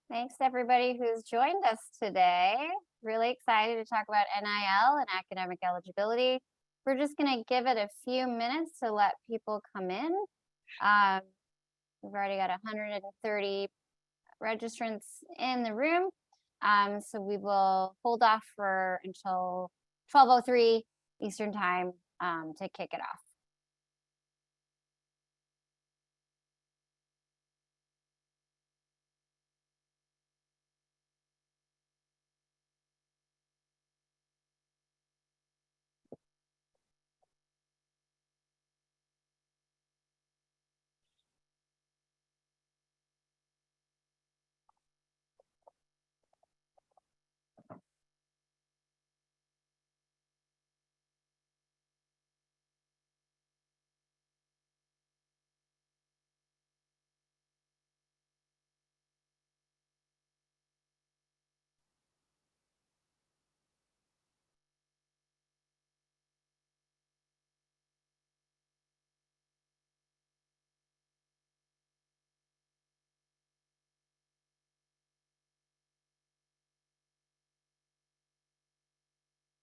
Thanks everybody who's joined us today. Really excited to talk about NIL and academic eligibility. We're just going to give it a few minutes to let people come in. We've already got 130 registrants in the room. So we will hold off for until 12:03 Eastern time to kick it off.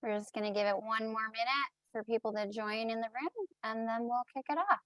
We're just going to give it one more minute for people to join in the room, and then we'll kick it off.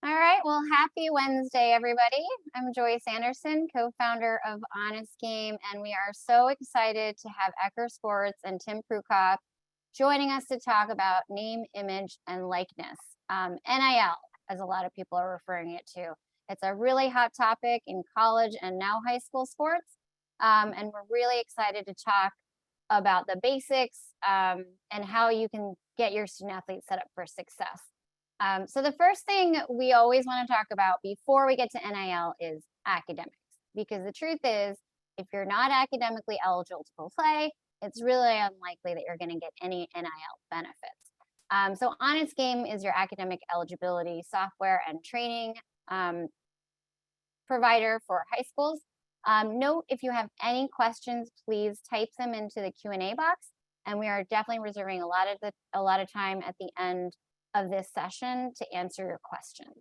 All right, well, happy Wednesday, everybody. I'm Joyce Anderson, co-founder of Honest Game, and we are so excited to have Eccker Sports and Tim Prukop joining us to talk about name, image, and likeness, NIL, as a lot of people are referring it to. It's a really hot topic in college and now high school sports, and we're really excited to talk about the basics and how you can get your student athletes set up for success. So the first thing we always want to talk about before we get to NIL is academics, because the truth is, if you're not academically eligible to play, it's really unlikely that you're going to get any NIL benefits. So Honest Game is your academic eligibility software and training provider for high schools. Note, if you have any questions, please type them into the Q&A box, and we are definitely reserving a lot of time at the end of this session to answer your questions.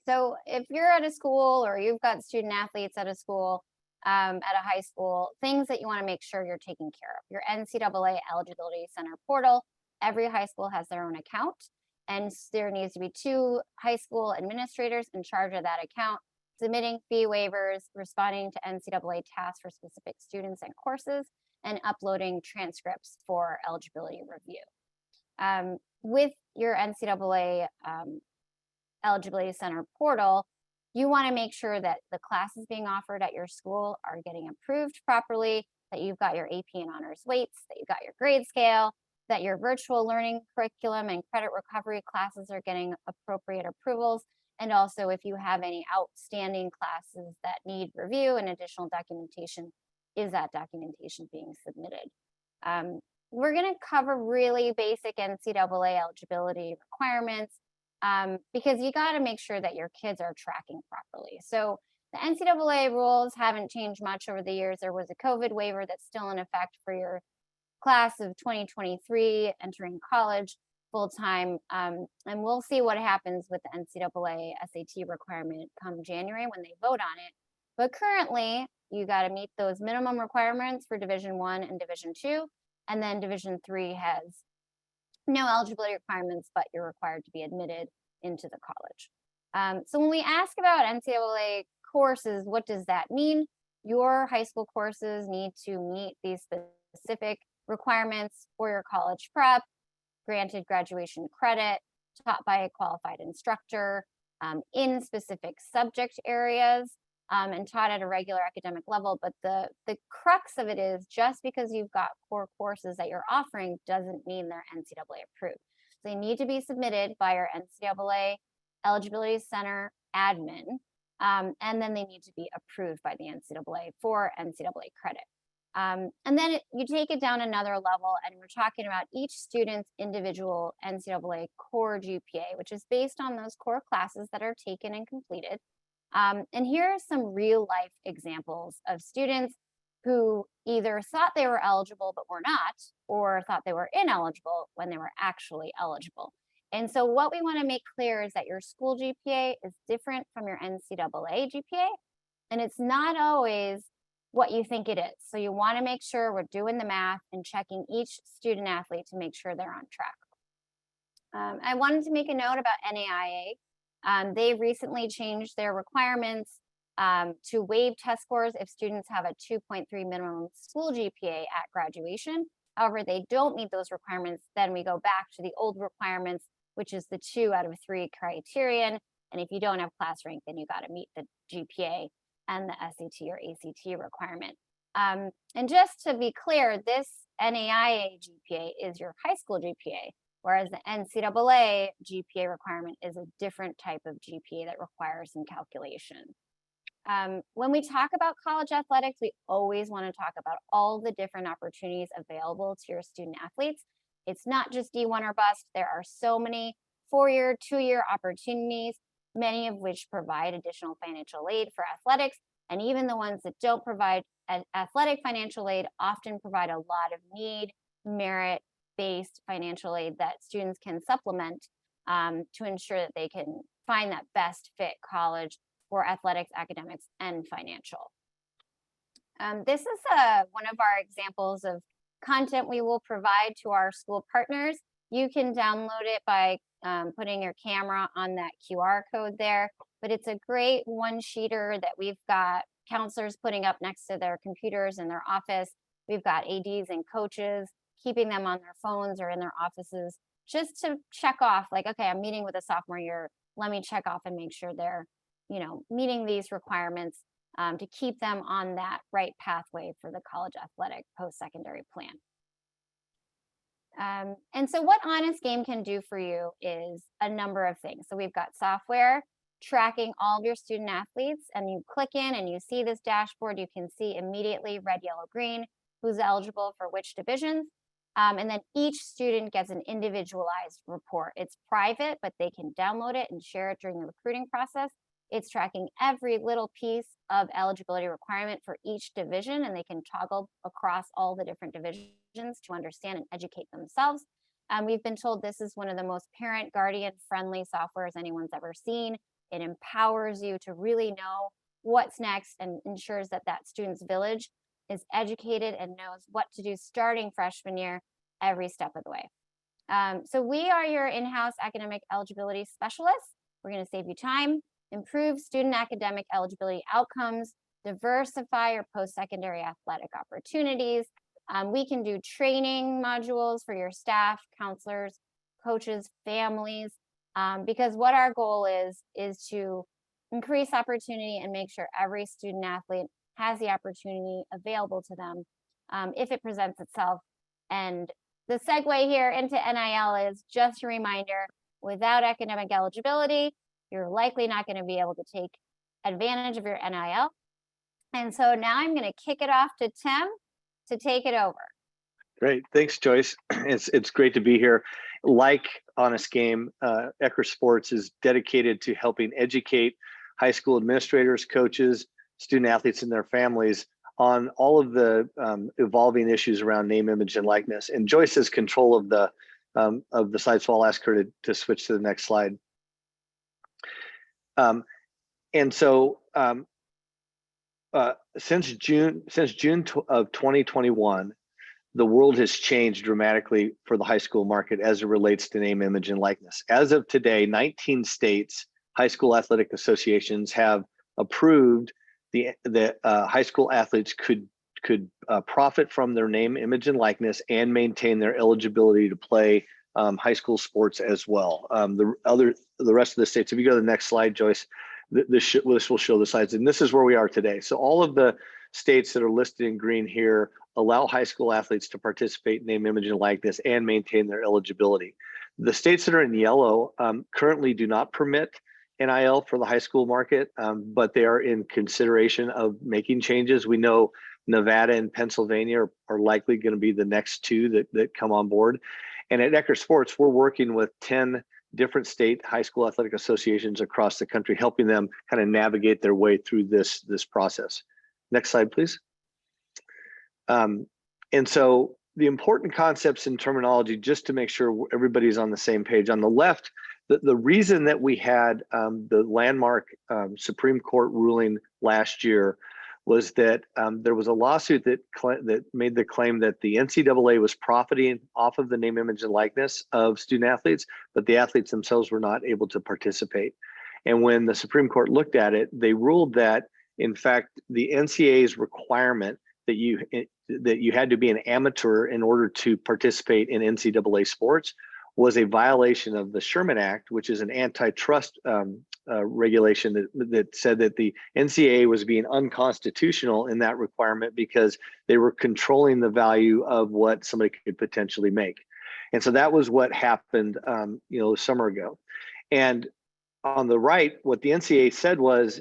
So if you're at a school or you've got student athletes at a school, at a high school, things that you want to make sure you're taking care of. Your NCAA Eligibility Center portal, every high school has their own account, and there needs to be 2 high school administrators in charge of that account, submitting fee waivers, responding to NCAA tasks for specific students and courses, and uploading transcripts for eligibility review. With your NCAA Eligibility Center portal, you want to make sure that the classes being offered at your school are getting approved properly, that you've got your AP and honors weights, that you've got your grade scale, that your virtual learning curriculum and credit recovery classes are getting appropriate approvals, and also if you have any outstanding classes that need review and additional documentation, is that documentation being submitted? We're going to cover really basic NCAA eligibility requirements because you got to make sure that your kids are tracking properly. So the NCAA rules haven't changed much over the years. There was a COVID waiver that's still in effect for your class of 2023 entering college full-time. And we'll see what happens with the NCAA SAT requirement come January when they vote on it. But currently, you got to meet those minimum requirements for Division I and Division II. And then Division III has no eligibility requirements, but you're required to be admitted into the college. So when we ask about NCAA courses, what does that mean? Your high school courses need to meet these specific requirements for your college prep, granted graduation credit, taught by a qualified instructor in specific subject areas, and taught at a regular academic level. But the crux of it is, just because you've got core courses that you're offering doesn't mean they're NCAA approved. So they need to be submitted by your NCAA eligibility center admin, and then they need to be approved by the NCAA for NCAA credit. And then you take it down another level, and we're talking about each student's individual NCAA core GPA, which is based on those core classes that are taken and completed. And here are some real life examples of students who either thought they were eligible but were not, or thought they were ineligible when they were actually eligible. And so what we want to make clear is that your school GPA is different from your NCAA GPA, and it's not always what you think it is. So you want to make sure we're doing the math and checking each student athlete to make sure they're on track. I wanted to make a note about NAIA. They recently changed their requirements to waive test scores if students have a 2.3 minimum school GPA at graduation. However, they don't meet those requirements, then we go back to the old requirements, which is the 2 out of 3 criterion. And if you don't have class rank, then you got to meet the GPA and the SAT or ACT requirement. And just to be clear, this NAIA GPA is your high school GPA, whereas the NCAA GPA requirement is a different type of GPA that requires some calculation. When we talk about college athletics, we always want to talk about all the different opportunities available to your student athletes. It's not just D1 or bust. There are so many 4-year, 2-year opportunities, many of which provide additional financial aid for athletics. And even the ones that don't provide athletic financial aid often provide a lot of need, merit-based financial aid that students can supplement to ensure that they can find that best fit college for athletics, academics, and financial. This is one of our examples of content we will provide to our school partners. You can download it by putting your camera on that QR code there, but it's a great one-sheeter that we've got counselors putting up next to their computers in their office. We've got ADs and coaches keeping them on their phones or in their offices just to check off, like, okay, I'm meeting with a sophomore year. Let me check off and make sure they're meeting these requirements to keep them on that right pathway for the college athletic post-secondary plan. And so what Honest Game can do for you is a number of things. So we've got software tracking all of your student athletes, and you click in and you see this dashboard. You can see immediately red, yellow, green, who's eligible for which divisions. And then each student gets an individualized report. It's private, but they can download it and share it during the recruiting process. It's tracking every little piece of eligibility requirement for each division, and they can toggle across all the different divisions to understand and educate themselves. We've been told this is one of the most parent guardian friendly softwares anyone's ever seen. It empowers you to really know what's next and ensures that that student's village is educated and knows what to do starting freshman year every step of the way. So we are your in-house academic eligibility specialists. We're going to save you time, improve student academic eligibility outcomes, diversify your post-secondary athletic opportunities. We can do training modules for your staff, counselors, coaches, families, because what our goal is to increase opportunity and make sure every student athlete has the opportunity available to them if it presents itself. And the segue here into NIL is just a reminder, without academic eligibility, you're likely not going to be able to take advantage of your NIL. And so now I'm going to kick it off to Tim to take it over. Great. Thanks, Joyce. It's great to be here. Like Honest Game, Eccker Sports is dedicated to helping educate high school administrators, coaches, student athletes, and their families on all of the evolving issues around name, image, and likeness. And Joyce has control of the slide, so I'll ask her to switch to the next slide. And so since June of 2021, the world has changed dramatically for the high school market as it relates to name, image, and likeness. As of today, 19 states high school athletic associations have approved that high school athletes could profit from their name, image, and likeness and maintain their eligibility to play high school sports as well. The rest of the states, if you go to the next slide, Joyce, this will show the slides, and this is where we are today. So all of the states that are listed in green here allow high school athletes to participate in name, image, and likeness and maintain their eligibility. The states that are in yellow currently do not permit NIL for the high school market, but they are in consideration of making changes. We know Nevada and Pennsylvania are likely going to be the next two that come on board. And at Eccker Sports, we're working with 10 different state high school athletic associations across the country, helping them kind of navigate their way through this process. Next slide, please. And so the important concepts and terminology, just to make sure everybody's on the same page. On the left, the reason that we had the landmark Supreme Court ruling last year was that there was a lawsuit that made the claim that the NCAA was profiting off of the name, image, and likeness of student athletes, but the athletes themselves were not able to participate. And when the Supreme Court looked at it, they ruled that, in fact, the NCAA's requirement that you had to be an amateur in order to participate in NCAA sports was a violation of the Sherman Act, which is an antitrust regulation that said that the NCAA was being unconstitutional in that requirement because they were controlling the value of what somebody could potentially make. And so that was what happened, a summer ago. And on the right, what the NCAA said was,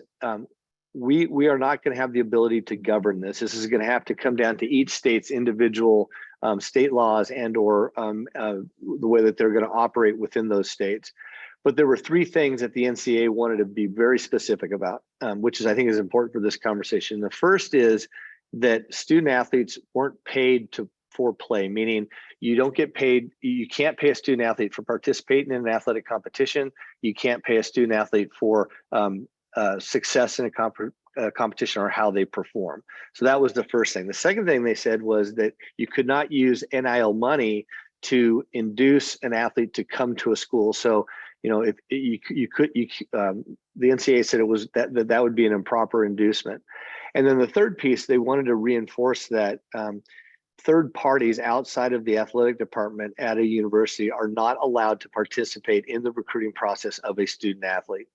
we are not going to have the ability to govern this. This is going to have to come down to each state's individual state laws and or the way that they're going to operate within those states. But there were three things that the NCAA wanted to be very specific about, which is, I think, is important for this conversation. The first is that student athletes weren't paid for play, meaning you don't get paid. You can't pay a student athlete for participating in an athletic competition. You can't pay a student athlete for success in a competition or how they perform. So that was the first thing. The second thing they said was that you could not use NIL money to induce an athlete to come to a school. So, if the NCAA said it was that would be an improper inducement. And then the third piece, they wanted to reinforce that third parties outside of the athletic department at a university are not allowed to participate in the recruiting process of a student athlete.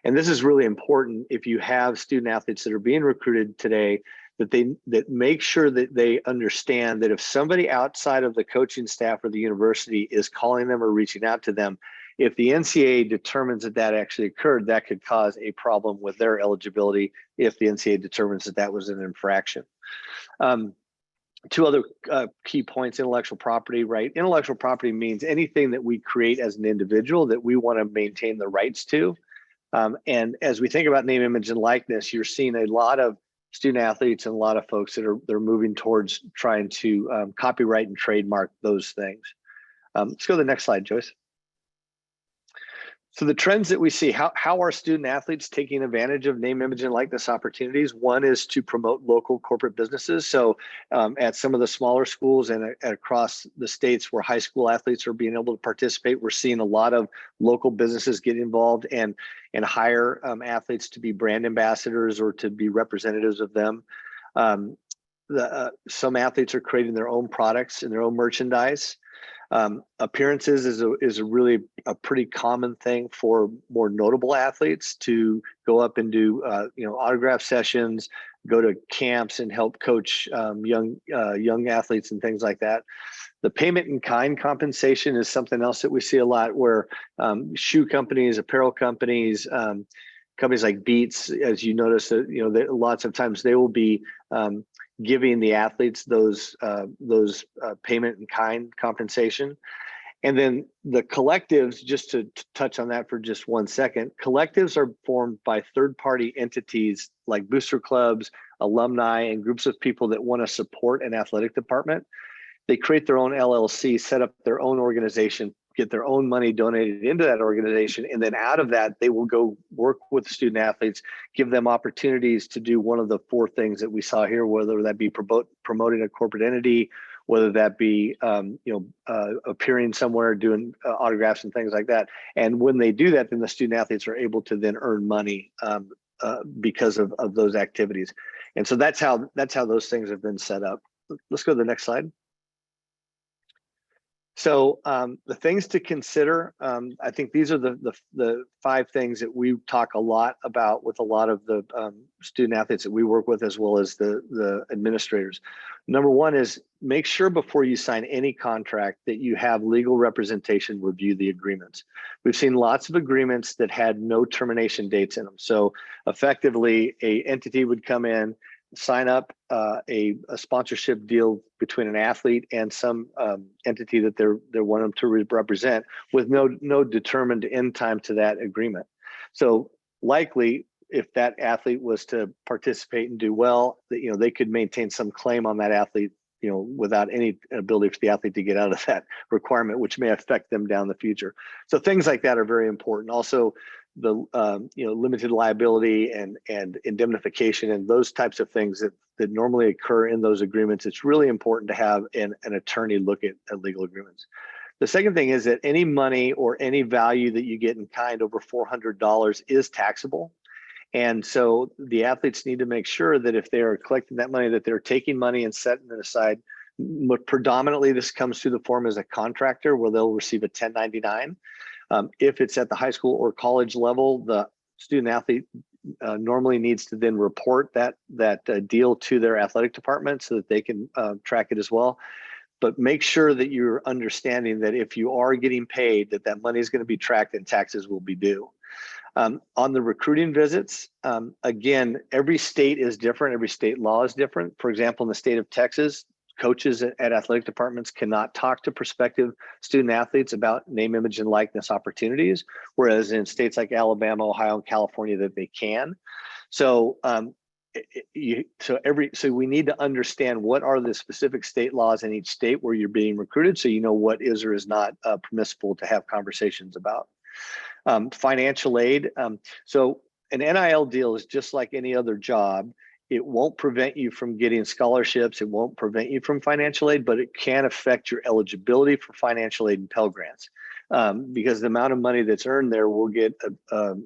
And this is really important if you have student athletes that are being recruited today, that make sure that they understand that if somebody outside of the coaching staff or the university is calling them or reaching out to them, if the NCAA determines that actually occurred, that could cause a problem with their eligibility if the NCAA determines that was an infraction. Two other key points: intellectual property, right? Intellectual property means anything that we create as an individual that we want to maintain the rights to. And as we think about name, image, and likeness, you're seeing a lot of student athletes and a lot of folks they're moving towards trying to copyright and trademark those things. Let's go to the next slide, Joyce. So the trends that we see, how are student athletes taking advantage of name, image, and likeness opportunities? One is to promote local corporate businesses. So at some of the smaller schools and across the states where high school athletes are being able to participate, we're seeing a lot of local businesses get involved and hire athletes to be brand ambassadors or to be representatives of them. Some athletes are creating their own products and their own merchandise. Appearances is really a pretty common thing for more notable athletes to go up and do autograph sessions, go to camps and help coach young athletes and things like that. The payment in kind compensation is something else that we see a lot, where shoe companies, apparel companies, companies like Beats, as you notice, that lots of times they will be giving the athletes those payment in kind compensation. And then the collectives, just to touch on that for just 1 second, collectives are formed by third-party entities like booster clubs, alumni, and groups of people that want to support an athletic department. They create their own LLC, set up their own organization, get their own money donated into that organization, and then out of that, they will go work with student athletes, give them opportunities to do one of the 4 things that we saw here, whether that be promoting a corporate entity, whether that be appearing somewhere, doing autographs and things like that. And when they do that, then the student athletes are able to then earn money because of those activities. And so that's how those things have been set up. Let's go to the next slide. So the things to consider, I think these are the 5 things that we talk a lot about with a lot of the student athletes that we work with, as well as the administrators. Number 1 is make sure before you sign any contract that you have legal representation review the agreements. We've seen lots of agreements that had no termination dates in them. So effectively, a entity would come in, sign up a sponsorship deal between an athlete and some entity that they want them to represent, with no determined end time to that agreement. So likely, if that athlete was to participate and do well, that they could maintain some claim on that athlete, without any ability for the athlete to get out of that requirement, which may affect them down the future. So things like that are very important. Also, the limited liability and indemnification and those types of things that normally occur in those agreements. It's really important to have an attorney look at legal agreements. The second thing is that any money or any value that you get in kind over $400 is taxable. And so the athletes need to make sure that if they are collecting that money, that they're taking money and setting it aside. Predominantly, this comes through the form as a contractor, where they'll receive a 1099. If it's at the high school or college level, the student athlete normally needs to then report that deal to their athletic department so that they can track it as well. But make sure that you're understanding that if you are getting paid, that money is going to be tracked and taxes will be due. On the recruiting visits, again, every state is different. Every state law is different. For example, in the state of Texas, coaches at athletic departments cannot talk to prospective student athletes about name, image, and likeness opportunities, whereas in states like Alabama, Ohio, and California, that they can. So so we need to understand what are the specific state laws in each state where you're being recruited, so you know what is or is not permissible to have conversations about. Financial aid. So an NIL deal is just like any other job. It won't prevent you from getting scholarships. It won't prevent you from financial aid, but it can affect your eligibility for financial aid and Pell Grants, because the amount of money that's earned there will get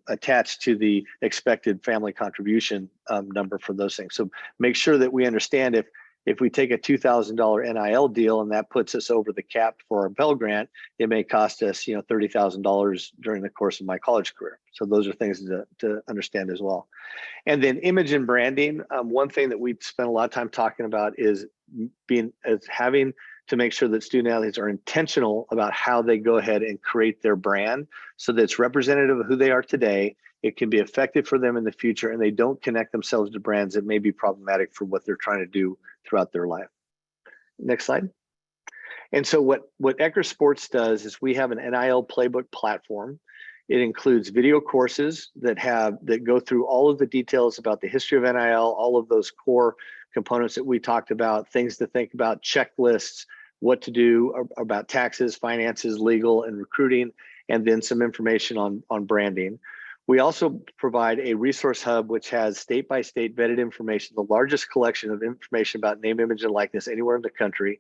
attached to the expected family contribution number for those things. So make sure that we understand if we take a $2,000 NIL deal and that puts us over the cap for our Pell Grant, it may cost us $30,000 during the course of my college career. So those are things to understand as well. And then image and branding. One thing that we spend a lot of time talking about is having to make sure that student athletes are intentional about how they go ahead and create their brand so that it's representative of who they are today. It can be effective for them in the future, and they don't connect themselves to brands that may be problematic for what they're trying to do throughout their life. Next slide. And so what Eccker Sports does is we have an NIL playbook platform. It includes video courses that go through all of the details about the history of NIL, all of those core components that we talked about, things to think about, checklists, what to do about taxes, finances, legal, and recruiting, and then some information on branding. We also provide a resource hub which has state-by-state vetted information, the largest collection of information about name, image, and likeness anywhere in the country.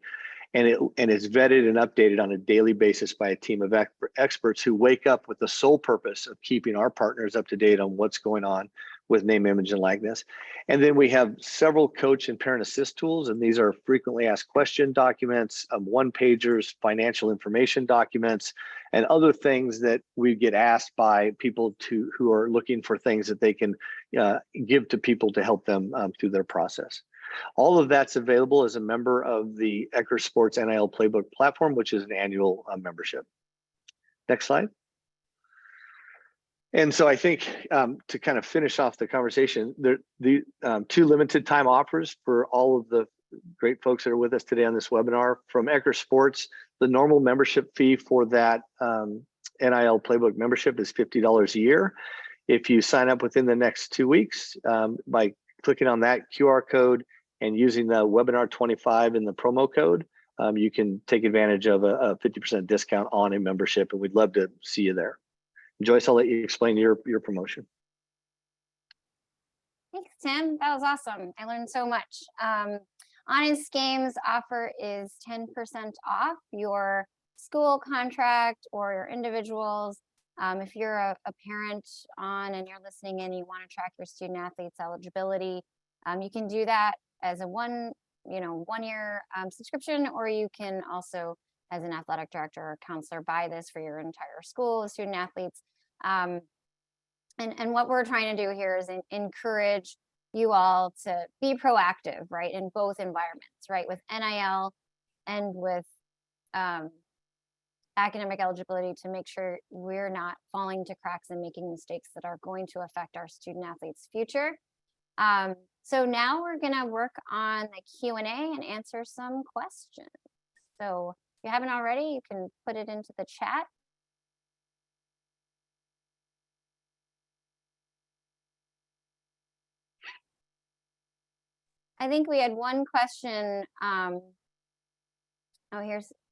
And it's vetted and updated on a daily basis by a team of experts who wake up with the sole purpose of keeping our partners up to date on what's going on with name, image, and likeness. And then we have several coach and parent assist tools, and these are frequently asked question documents, one-pagers, financial information documents, and other things that we get asked by people who are looking for things that they can give to people to help them through their process. All of that's available as a member of the Eccker Sports NIL Playbook platform, which is an annual membership. Next slide. And so I think to kind of finish off the conversation, the 2 limited time offers for all of the great folks that are with us today on this webinar. From Eccker Sports, the normal membership fee for that NIL Playbook membership is $50 a year. If you sign up within the next 2 weeks by clicking on that QR code and using the webinar 25 in the promo code, you can take advantage of a 50% discount on a membership, and we'd love to see you there. Joyce, I'll let you explain your promotion. Thanks, Tim. That was awesome. I learned so much. Honest Games offer is 10% off your school contract or your individuals. If you're a parent and you're listening and you want to track your student athletes eligibility, you can do that as a one-year subscription, or you can also as an athletic director or counselor, buy this for your entire school, student athletes. And what we're trying to do here is encourage you all to be proactive, right, in both environments, right, with NIL and with academic eligibility, to make sure we're not falling to cracks and making mistakes that are going to affect our student athletes' future. So now we're gonna work on the Q&A and answer some questions. So if you haven't already, you can put it into the chat. I think we had one question.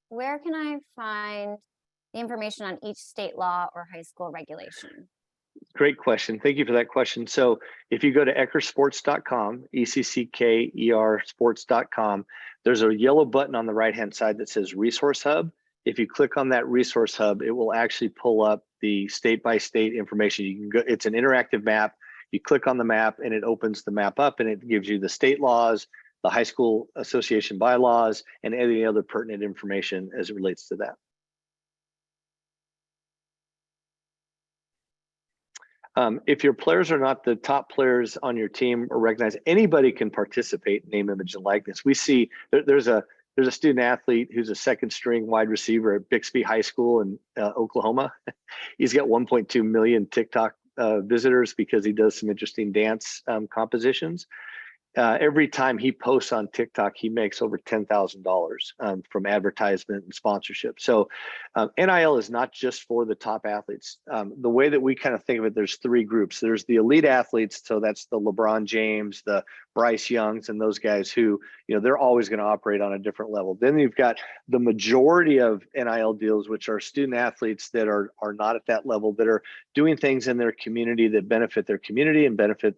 Where can I find the information on each state law or high school regulation? Great question. Thank you for that question. So if you go to eckersports.com, ECCKER sports.com, there's a yellow button on the right-hand side that says Resource Hub. If you click on that Resource Hub, it will actually pull up the state-by-state information. You can go, it's an interactive map. You click on the map and it opens the map up and it gives you the state laws, the high school association bylaws, and any other pertinent information as it relates to that. If your players are not the top players on your team or recognized, anybody can participate in name, image, and likeness. We see there's a student athlete who's a second string wide receiver at Bixby High School in Oklahoma. He's got 1.2 million TikTok visitors because he does some interesting dance compositions. Every time he posts on TikTok, he makes over $10,000 from advertisement and sponsorship. So NIL is not just for the top athletes. The way that we kind of think of it, there's three groups. There's the elite athletes. So that's the LeBron James, the Bryce Youngs, and those guys who, you know, they're always going to operate on a different level. Then you've got the majority of NIL deals, which are student athletes that are not at that level, that are doing things in their community that benefit their community and benefit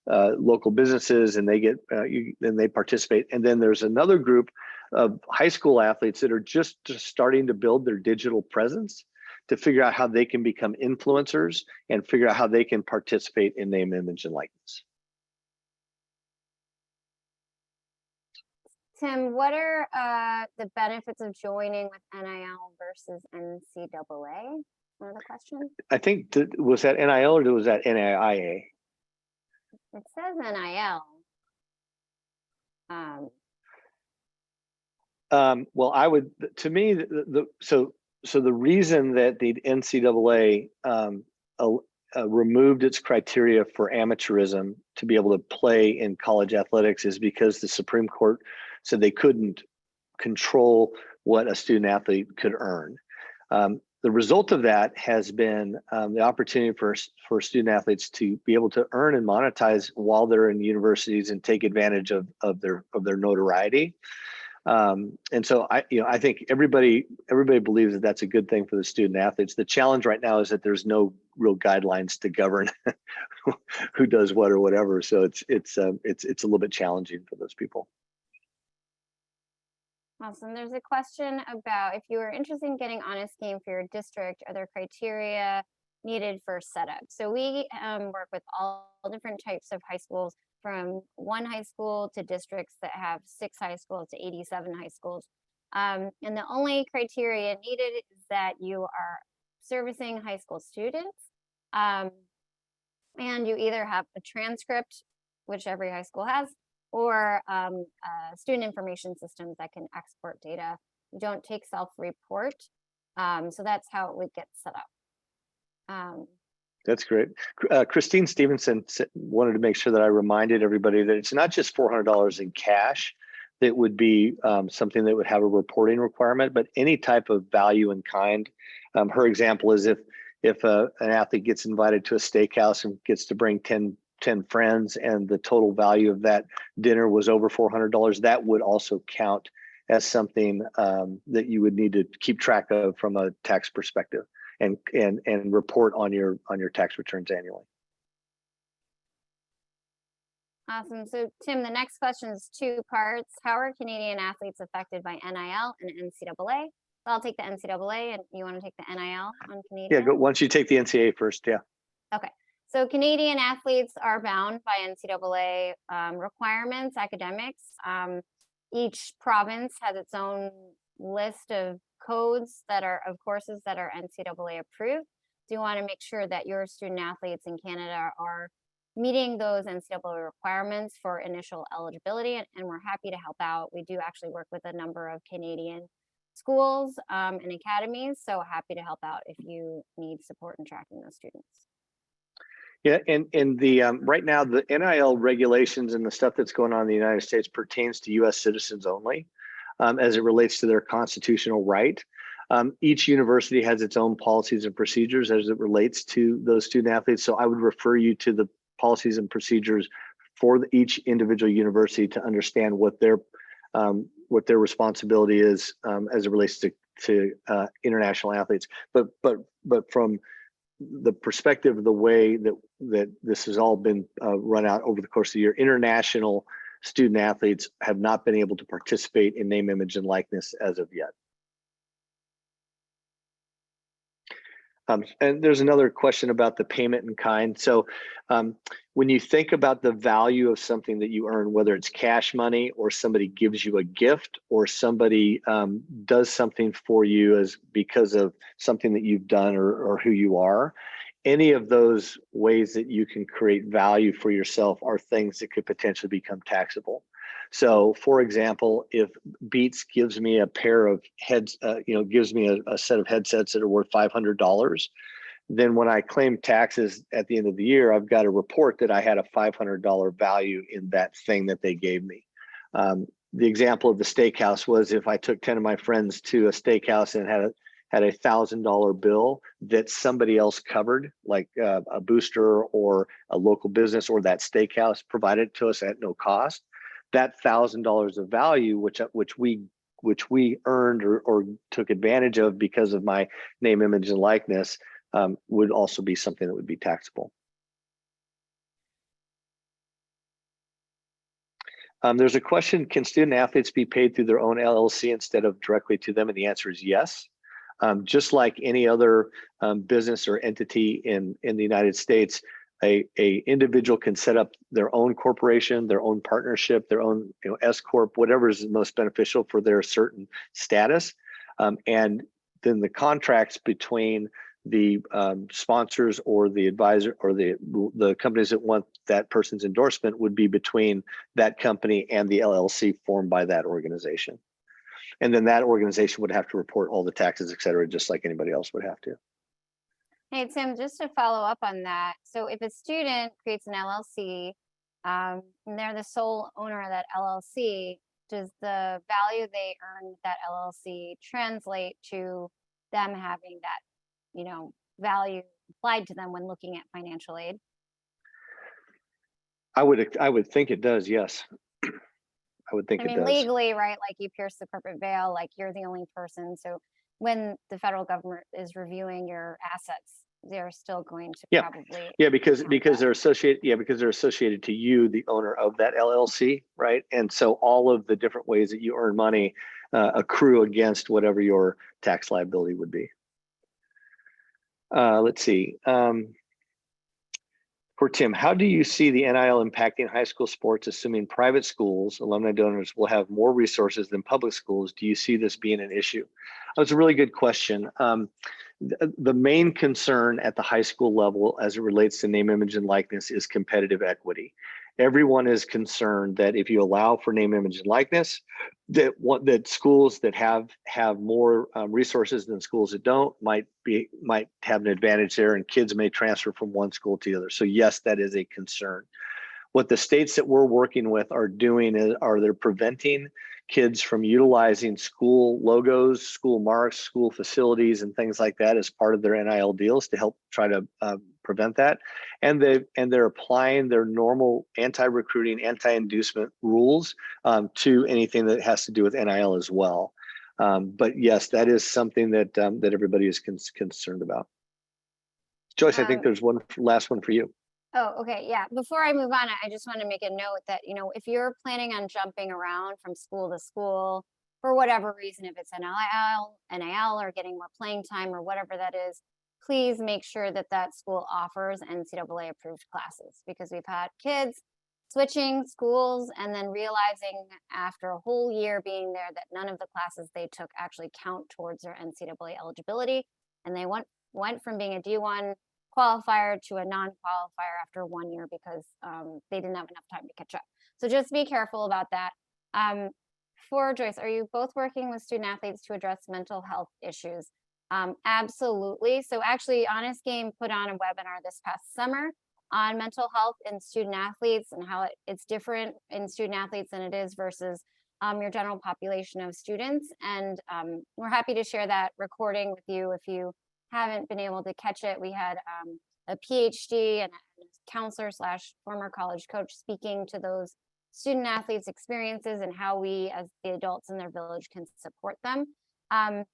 local businesses, and they get and they participate. And then there's another group of high school athletes that are just starting to build their digital presence to figure out how they can become influencers and figure out how they can participate in name, image, and likeness. Tim, what are the benefits of joining with NIL versus NCAA? One of the questions. I think, was that NIL or was that NAIA? It says NIL. Well, I would, to me, so the reason that the NCAA removed its criteria for amateurism to be able to play in college athletics is because the Supreme Court said they couldn't control what a student athlete could earn. The result of that has been the opportunity for student athletes to be able to earn and monetize while they're in universities and take advantage of their notoriety. And so I think everybody believes that that's a good thing for the student athletes. The challenge right now is that there's no real guidelines to govern who does what or whatever. So it's a little bit challenging for those people. Awesome. There's a question about if you are interested in getting on a scheme for your district, are there criteria needed for setup? So we work with all different types of high schools, from one high school to districts that have 6 high schools to 87 high schools. And the only criteria needed is that you are servicing high school students, and you either have a transcript, which every high school has, or student information systems that can export data. We don't take self-report. So that's how it would get set up. That's great. Christine Stevenson wanted to make sure that I reminded everybody that it's not just $400 in cash that would be something that would have a reporting requirement, but any type of value in kind. Her example is if an athlete gets invited to a steakhouse and gets to bring 10 friends and the total value of that dinner was over $400, that would also count as something that you would need to keep track of from a tax perspective and report on your tax returns annually. Awesome. So Tim, the next question is 2 parts. How are Canadian athletes affected by NIL and NCAA? So I'll take the NCAA, and you want to take the NIL on Canadian? Yeah, go. Once you take the NCAA first, yeah. Okay. So Canadian athletes are bound by NCAA requirements, academics. Each province has its own list of codes that are of courses that are NCAA approved. So you want to make sure that your student athletes in Canada are meeting those NCAA requirements for initial eligibility, and we're happy to help out. We do actually work with a number of Canadian schools and academies, so happy to help out if you need support in tracking those students. Yeah, and the right now the NIL regulations and the stuff that's going on in the United States pertains to U.S. citizens only, as it relates to their constitutional right. Each university has its own policies and procedures as it relates to those student athletes. So I would refer you to the policies and procedures for each individual university to understand what their responsibility is as it relates to international athletes. But from the perspective of the way that this has all been run out over the course of the year, international student athletes have not been able to participate in name, image, and likeness as of yet. And there's another question about the payment in kind. So when you think about the value of something that you earn, whether it's cash money or somebody gives you a gift or somebody does something for you because of something that you've done or who you are, any of those ways that you can create value for yourself are things that could potentially become taxable. So, for example, if Beats gives me a pair of gives me a set of headsets that are worth $500, then when I claim taxes at the end of the year, I've got to report that I had a $500 value in that thing that they gave me. The example of the steakhouse was if I took 10 of my friends to a steakhouse and had a $1,000 bill that somebody else covered, like a booster or a local business or that steakhouse provided to us at no cost. That $1,000 of value, which we earned or took advantage of because of my name, image, and likeness, would also be something that would be taxable. There's a question: can student athletes be paid through their own LLC instead of directly to them? And the answer is yes. Just like any other business or entity in the United States, a individual can set up their own corporation, their own partnership, their own S corp, whatever is most beneficial for their certain status, and then the contracts between the sponsors or the advisor or the companies that want that person's endorsement would be between that company and the LLC formed by that organization. And then that organization would have to report all the taxes, et cetera, just like anybody else would have to. Hey, Tim, just to follow up on that. So if a student creates an LLC and they're the sole owner of that LLC, does the value they earn with that LLC translate to them having that, value applied to them when looking at financial aid? I would think it does, yes. I would think it does. Legally, right? Like you pierce the corporate veil, like you're the only person. So when the federal government is reviewing your assets, they're still going to probably because they're associated to you, the owner of that LLC, right? And so all of the different ways that you earn money accrue against whatever your tax liability would be. Let's see. For Tim, how do you see the NIL impacting high school sports, assuming private schools, alumni donors will have more resources than public schools? Do you see this being an issue? That's a really good question. The main concern at the high school level as it relates to name, image, and likeness is competitive equity. Everyone is concerned that if you allow for name, image, and likeness, that schools that have more resources than schools that don't might have an advantage there, and kids may transfer from one school to the other. So yes, that is a concern. What the states that we're working with are doing is they're preventing kids from utilizing school logos, school marks, school facilities, and things like that as part of their NIL deals to help try to prevent that. And they're applying their normal anti-recruiting, anti-inducement rules to anything that has to do with NIL as well. But yes, that is something that everybody is concerned about. Joyce, I think there's one last one for you. Oh, okay. Yeah. Before I move on, I just want to make a note that, if you're planning on jumping around from school to school for whatever reason, if it's NIL or getting more playing time or whatever that is, please make sure that that school offers NCAA approved classes, because we've had kids switching schools and then realizing after a whole year being there that none of the classes they took actually count towards their NCAA eligibility. And they went from being a D1 qualifier to a non-qualifier after 1 year because they didn't have enough time to catch up. So just be careful about that. For Joyce, are you both working with student athletes to address mental health issues? Absolutely. So actually, Honest Game put on a webinar this past summer on mental health in student athletes and how it's different in student athletes than it is versus your general population of students. And we're happy to share that recording with you if you haven't been able to catch it. We had a PhD and a counselor / former college coach speaking to those student athletes' experiences and how we as the adults in their village can support them. I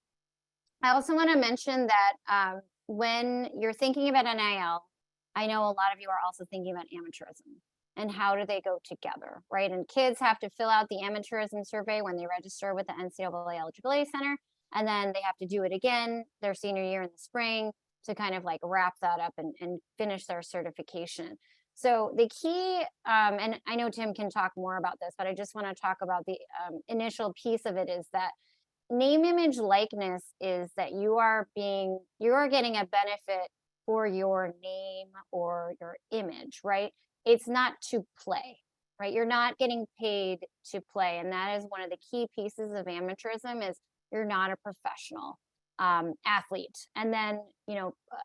also want to mention that when you're thinking about NIL, I know a lot of you are also thinking about amateurism and how do they go together, right? And kids have to fill out the amateurism survey when they register with the NCAA Eligibility Center, and then they have to do it again their senior year in the spring to kind of like wrap that up and finish their certification. So the key, and I know Tim can talk more about this, but I just want to talk about the initial piece of it is that name, image, likeness is that you are getting a benefit for your name or your image, right? It's not to play, right? You're not getting paid to play. And that is one of the key pieces of amateurism is you're not a professional athlete. And then,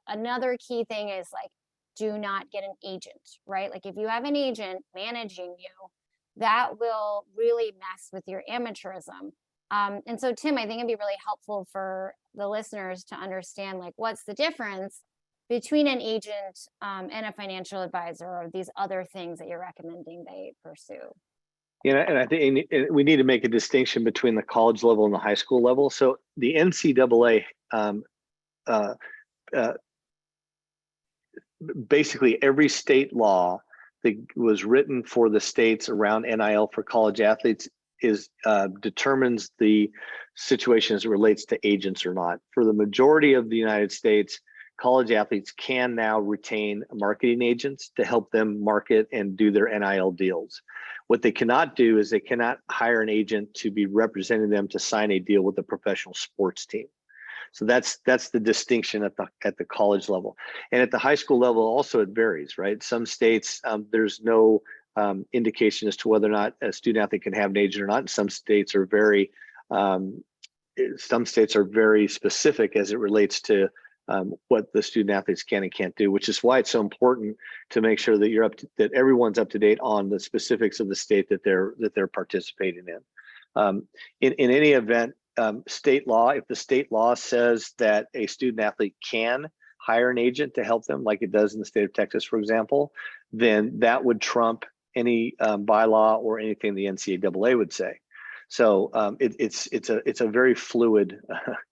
another key thing is like, do not get an agent, right? Like if you have an agent managing you, that will really mess with your amateurism. And so, Tim, I think it'd be really helpful for the listeners to understand like what's the difference between an agent and a financial advisor or these other things that you're recommending they pursue. And I think we need to make a distinction between the college level and the high school level. So the NCAA, basically every state law that was written for the states around NIL for college athletes determines the situation as it relates to agents or not. For the majority of the United States, college athletes can now retain marketing agents to help them market and do their NIL deals. What they cannot do is they cannot hire an agent to be representing them to sign a deal with a professional sports team. So that's the distinction at the college level. And at the high school level also it varies, right? Some states there's no indication as to whether or not a student athlete can have an agent or not. Some states are very specific as it relates to what the student athletes can and can't do, which is why it's so important to make sure that that everyone's up to date on the specifics of the state that they're participating in. In any event, state law, if the state law says that a student athlete can hire an agent to help them, like it does in the state of Texas, for example, then that would trump any bylaw or anything the NCAA would say. So it's a very fluid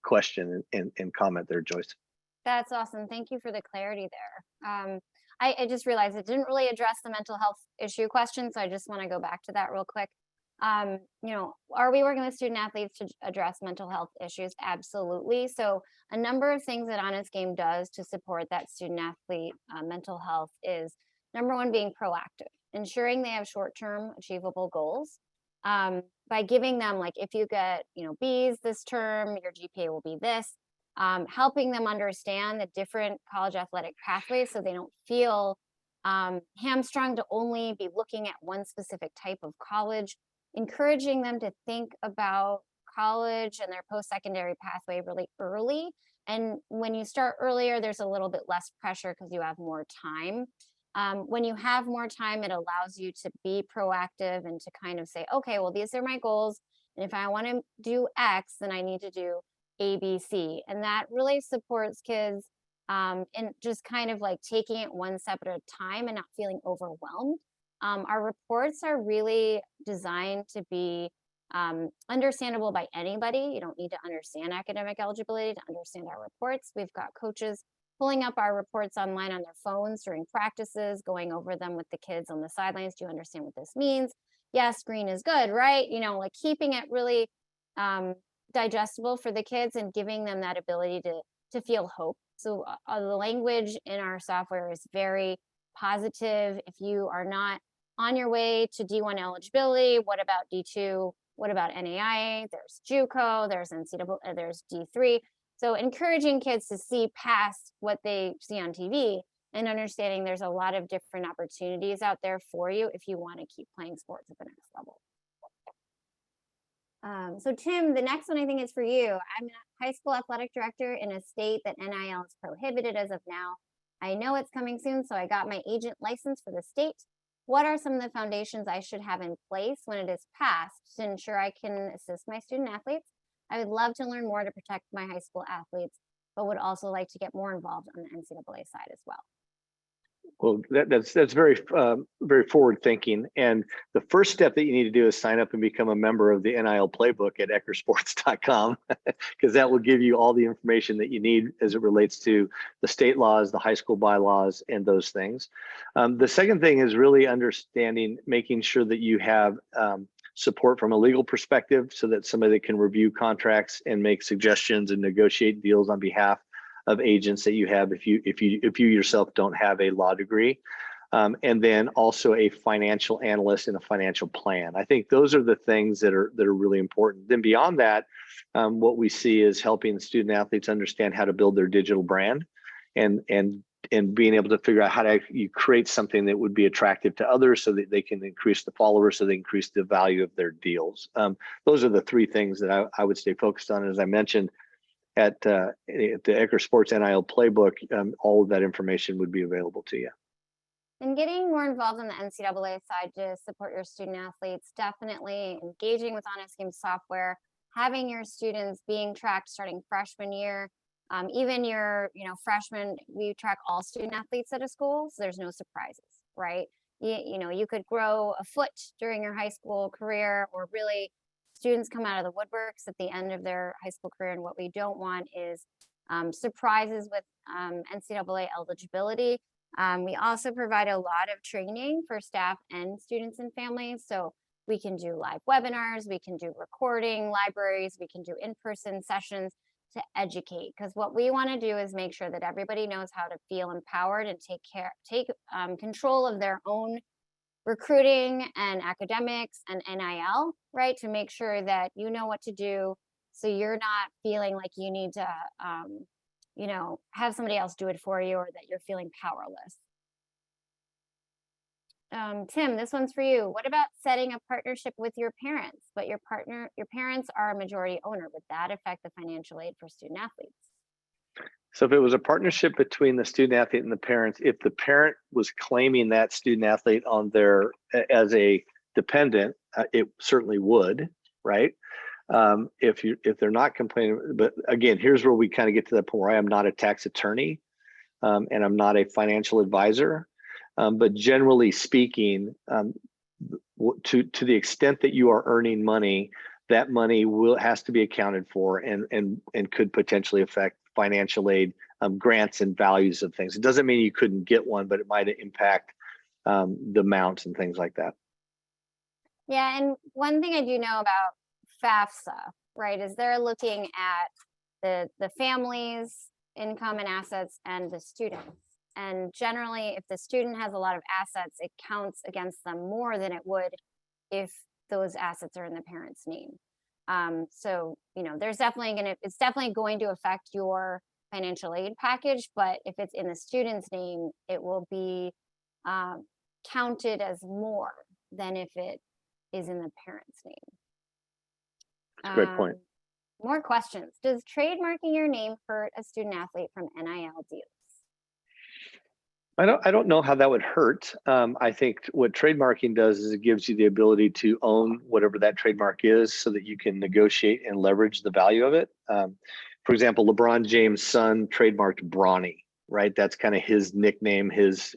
question and comment there, Joyce. That's awesome. Thank you for the clarity there. I just realized it didn't really address the mental health issue question, so I just want to go back to that real quick. Are we working with student athletes to address mental health issues? Absolutely. So a number of things that Honest Game does to support that student athlete mental health is number one, being proactive, ensuring they have short-term achievable goals by giving them like, if you get, B's this term, your GPA will be this, helping them understand the different college athletic pathways so they don't feel hamstrung to only be looking at one specific type of college, encouraging them to think about college and their post-secondary pathway really early. And when you start earlier, there's a little bit less pressure because you have more time. When you have more time, it allows you to be proactive and to kind of say, okay, well, these are my goals. And if I want to do X, then I need to do A, B, C. And that really supports kids in just kind of like taking it one step at a time and not feeling overwhelmed. Our reports are really designed to be understandable by anybody. You don't need to understand academic eligibility to understand our reports. We've got coaches pulling up our reports online on their phones during practices, going over them with the kids on the sidelines. Do you understand what this means? Yes, green is good, right? Like keeping it really digestible for the kids and giving them that ability to feel hope. So the language in our software is very positive. If you are not on your way to D1 eligibility. What about D2? What about NAIA? There's JUCO, there's NCAA, there's D3. So encouraging kids to see past what they see on TV and understanding there's a lot of different opportunities out there for you if you want to keep playing sports at the next level. So Tim, the next one I think is for you. I'm a high school athletic director in a state that NIL is prohibited as of now. I know it's coming soon, so I got my agent license for the state. What are some of the foundations I should have in place when it is passed to ensure I can assist my student athletes? I would love to learn more to protect my high school athletes, but would also like to get more involved on the NCAA side as well. Well, that's very very forward thinking. And the first step that you need to do is sign up and become a member of the NIL playbook at eckersports.com, because that will give you all the information that you need as it relates to the state laws, the high school bylaws, and those things. The second thing is really understanding, making sure that you have support from a legal perspective, so that somebody that can review contracts and make suggestions and negotiate deals on behalf of agents that you have if you yourself don't have a law degree, and then also a financial analyst and a financial plan. I think those are the things that are really important. Then beyond that, what we see is helping student athletes understand how to build their digital brand, and being able to figure out how to you create something that would be attractive to others, so that they can increase the followers, so they increase the value of their deals. Those are the three things that I would stay focused on. As I mentioned, at the Eccker Sports NIL playbook, all of that information would be available to you. And getting more involved on the NCAA side to support your student athletes, definitely engaging with Honest Games software, having your students being tracked starting freshman year, even your freshmen, we track all student athletes at a school, so there's no surprises, right? You could grow a foot during your high school career, or really students come out of the woodworks at the end of their high school career, and what we don't want is surprises with NCAA eligibility. We also provide a lot of training for staff and students and families, so we can do live webinars, we can do recording libraries, we can do in-person sessions to educate, because what we want to do is make sure that everybody knows how to feel empowered and take control of their own recruiting and academics and NIL, right? To make sure that you know what to do, so you're not feeling like you need to, have somebody else do it for you, or that you're feeling powerless. Tim, this one's for you. What about setting a partnership with your parents, but your parents are a majority owner? Would that affect the financial aid for student athletes? So if it was a partnership between the student athlete and the parents, if the parent was claiming that student athlete on their as a dependent, it certainly would, right? If they're not complaining, but again, here's where we kind of get to that point where I am not a tax attorney, and I'm not a financial advisor, but generally speaking, to the extent that you are earning money, that money has to be accounted for, and could potentially affect financial aid grants and values of things. It doesn't mean you couldn't get one, but it might impact the amounts and things like that. Yeah, and one thing I do know about FAFSA, right, is they're looking at the family's income and assets and the students. And generally, if the student has a lot of assets, it counts against them more than it would if those assets are in the parent's name. So, it's definitely going to affect your financial aid package, but if it's in the student's name, it will be counted as more than if it is in the parent's name. That's a great point. More questions. Does trademarking your name hurt a student athlete from NIL deals? I don't know how that would hurt. I think what trademarking does is it gives you the ability to own whatever that trademark is, so that you can negotiate and leverage the value of it. For example, LeBron James' son trademarked Bronny, right? That's kind of his nickname, his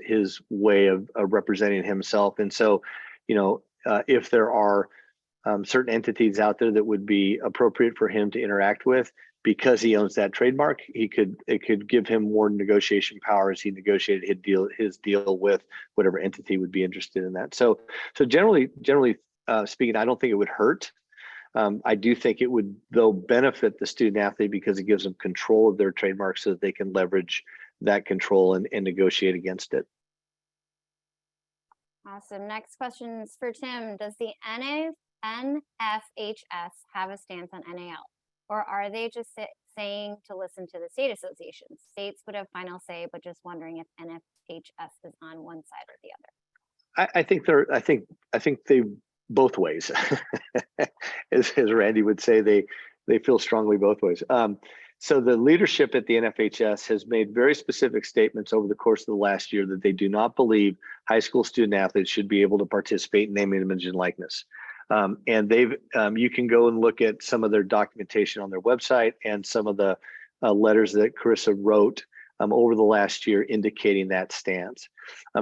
way of representing himself. And so, if there are certain entities out there that would be appropriate for him to interact with, because he owns that trademark, it could give him more negotiation power as he negotiated his deal with whatever entity would be interested in that. So generally speaking, I don't think it would hurt. I do think it would, though, benefit the student athlete, because it gives them control of their trademark, so that they can leverage that control and negotiate against it. Awesome. Next question is for Tim. Does the NFHS have a stance on NIL? Or are they just saying to listen to the state associations? States would have final say, but just wondering if NFHS is on one side or the other. I think they both ways. as Randy would say, they feel strongly both ways. So the leadership at the NFHS has made very specific statements over the course of the last year that they do not believe high school student athletes should be able to participate in name, image, and likeness. And you can go and look at some of their documentation on their website and some of the letters that Carissa wrote over the last year indicating that stance.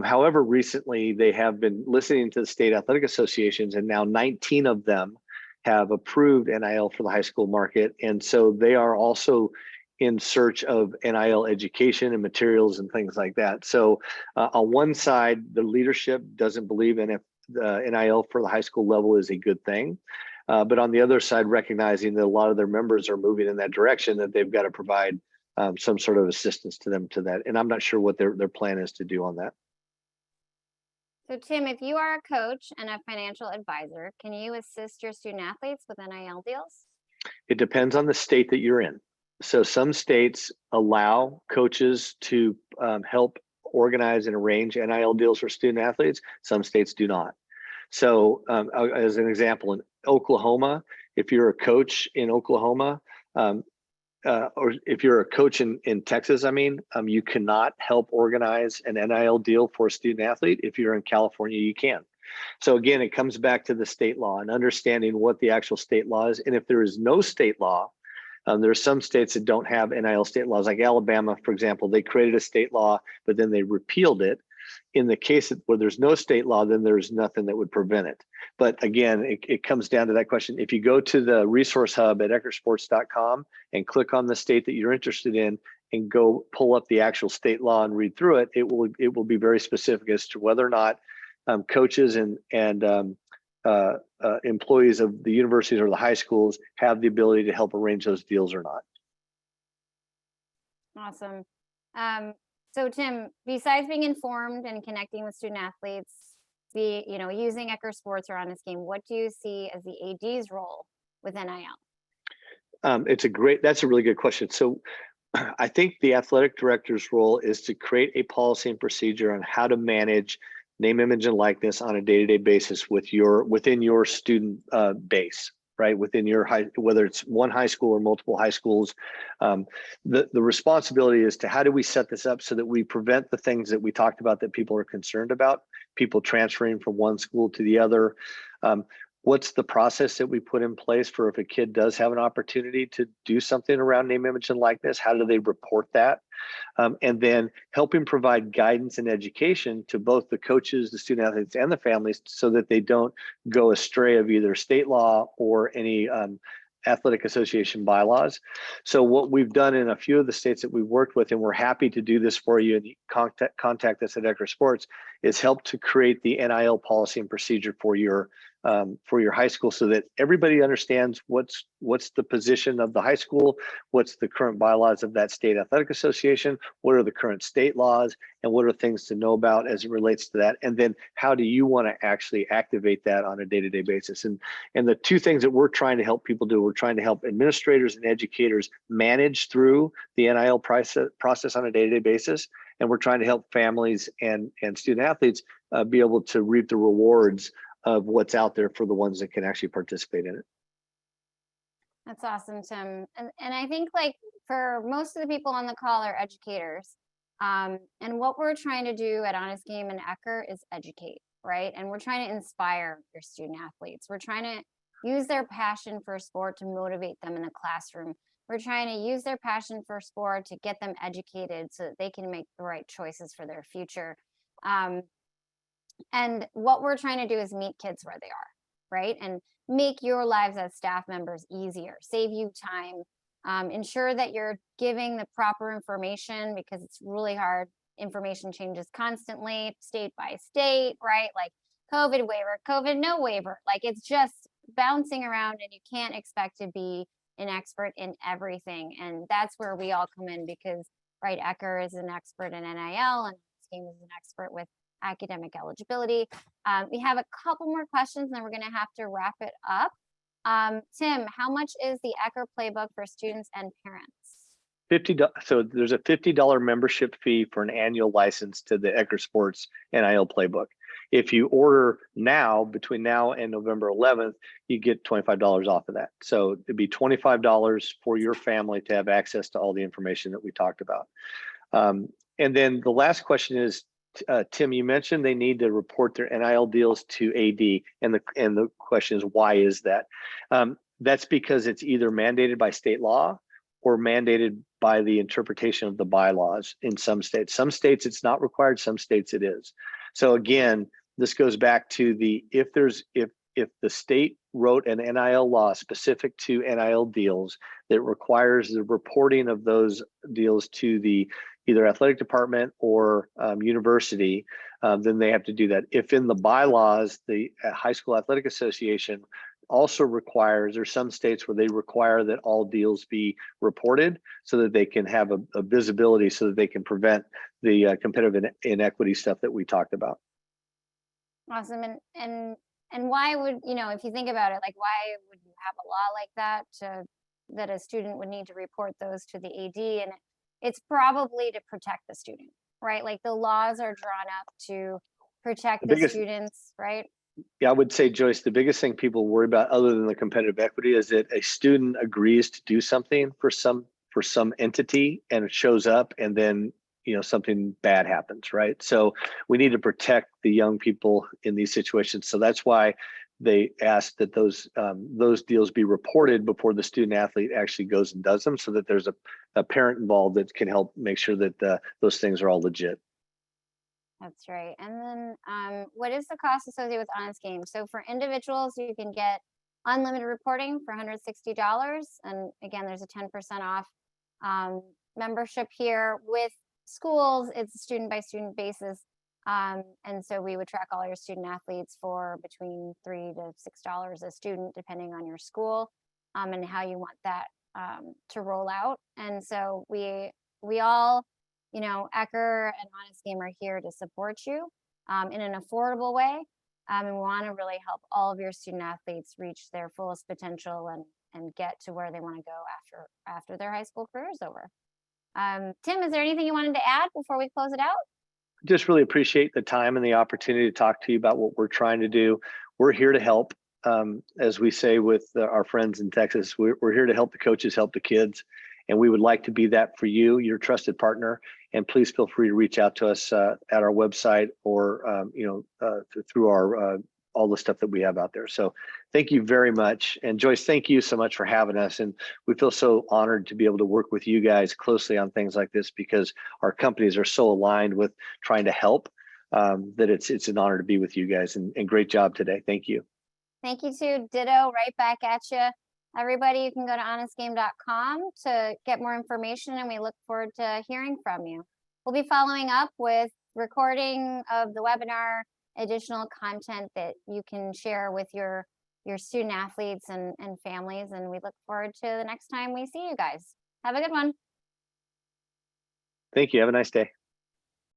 However, recently they have been listening to the state athletic associations, and now 19 of them have approved NIL for the high school market. And so they are also in search of NIL education and materials and things like that. So on one side, the leadership doesn't believe NIL for the high school level is a good thing. But on the other side, recognizing that a lot of their members are moving in that direction, that they've got to provide some sort of assistance to them to that. And I'm not sure what their plan is to do on that. So Tim, if you are a coach and a financial advisor, can you assist your student athletes with NIL deals? It depends on the state that you're in. So some states allow coaches to help organize and arrange NIL deals for student athletes. Some states do not. So as an example, in Oklahoma, if you're a coach in Oklahoma, or if you're a coach in Texas, you cannot help organize an NIL deal for a student athlete. If you're in California, you can. So again, it comes back to the state law and understanding what the actual state law is. And if there is no state law, there are some states that don't have NIL state laws, like Alabama, for example. They created a state law, but then they repealed it. In the case where there's no state law, then there's nothing that would prevent it. But again, it comes down to that question. If you go to the resource hub at eckersports.com and click on the state that you're interested in and go pull up the actual state law and read through it, it will be very specific as to whether or not coaches and employees of the universities or the high schools have the ability to help arrange those deals or not. Awesome. So Tim, besides being informed and connecting with student athletes, using Eccker Sports or Honest Game, what do you see as the AD's role with NIL? That's a really good question. So I think the athletic director's role is to create a policy and procedure on how to manage name, image, and likeness on a day-to-day basis within your student base, right? Within your whether it's one high school or multiple high schools. The responsibility is to how do we set this up so that we prevent the things that we talked about that people are concerned about, people transferring from one school to the other. What's the process that we put in place for if a kid does have an opportunity to do something around name, image, and likeness? How do they report that? And then helping provide guidance and education to both the coaches, the student athletes, and the families so that they don't go astray of either state law or any athletic association bylaws. So what we've done in a few of the states that we've worked with, and we're happy to do this for you, and contact us at Eccker Sports, is help to create the NIL policy and procedure for your high school so that everybody understands what's the position of the high school, what's the current bylaws of that state athletic association, what are the current state laws, and what are things to know about as it relates to that, and then how do you want to actually activate that on a day-to-day basis. And the two things that we're trying to help people do, we're trying to help administrators and educators manage through the NIL process on a day-to-day basis, and we're trying to help families and student athletes be able to reap the rewards of what's out there for the ones that can actually participate in it. That's awesome, Tim. And I think for most of the people on the call are educators. And what we're trying to do at Honest Game and Eccker is educate, right? And we're trying to inspire your student athletes. We're trying to use their passion for sport to motivate them in the classroom. We're trying to use their passion for sport to get them educated so that they can make the right choices for their future. And what we're trying to do is meet kids where they are, right? And make your lives as staff members easier, save you time, ensure that you're giving the proper information because it's really hard. Information changes constantly, state by state, right? Like COVID waiver, COVID no waiver. Like it's just bouncing around and you can't expect to be an expert in everything. And that's where we all come in because, right, Eccker is an expert in NIL and Honest Game is an expert with academic eligibility. We have a couple more questions, and then we're going to have to wrap it up. Tim, how much is the Eccker playbook for students and parents? $50. So there's a $50 membership fee for an annual license to the Eccker Sports NIL playbook. If you order now, between now and November 11th, you get $25 off of that. So it'd be $25 for your family to have access to all the information that we talked about. And then the last question is, Tim, you mentioned they need to report their NIL deals to AD, and the question is, why is that? That's because it's either mandated by state law or mandated by the interpretation of the bylaws in some states. Some states it's not required, some states it is. So again, this goes back to the if the state wrote an NIL law specific to NIL deals that requires the reporting of those deals to the either athletic department or university, then they have to do that. If in the bylaws, the High School Athletic Association also requires, there's some states where they require that all deals be reported so that they can have a visibility, so that they can prevent the competitive inequity stuff that we talked about. Awesome. And why would, if you think about it, like, why would you have a law like that that a student would need to report those to the AD? And it's probably to protect the student, right? Like, the laws are drawn up to protect the students, right? Yeah, I would say, Joyce, the biggest thing people worry about, other than the competitive equity, is that a student agrees to do something for some entity, and it shows up, and then something bad happens, right? So we need to protect the young people in these situations. So that's why they ask that those deals be reported before the student athlete actually goes and does them, so that there's a parent involved that can help make sure that those things are all legit. That's right. And then what is the cost associated with Honest Game? So for individuals, you can get unlimited reporting for $160. And again, there's a 10% off membership here. With schools, it's a student by student basis. And so we would track all your student athletes for between $3 to $6 a student, depending on your school and how you want that to roll out. And so we all, Eccker and Honest Game are here to support you in an affordable way. And we want to really help all of your student athletes reach their fullest potential and get to where they want to go after their high school career is over. Tim, is there anything you wanted to add before we close it out? Just really appreciate the time and the opportunity to talk to you about what we're trying to do. We're here to help. As we say with our friends in Texas, we're here to help the coaches, help the kids. And we would like to be that for you, your trusted partner. And please feel free to reach out to us at our website or through our all the stuff that we have out there. So thank you very much. And Joyce, thank you so much for having us. And we feel so honored to be able to work with you guys closely on things like this, because our companies are so aligned with trying to help that it's an honor to be with you guys. And great job today. Thank you. Thank you too. Ditto, right back at you. Everybody, you can go to honestgame.com to get more information, and we look forward to hearing from you. We'll be following up with recording of the webinar, additional content that you can share with your student athletes and families, and we look forward to the next time we see you guys. Have a good one. Thank you. Have a nice day.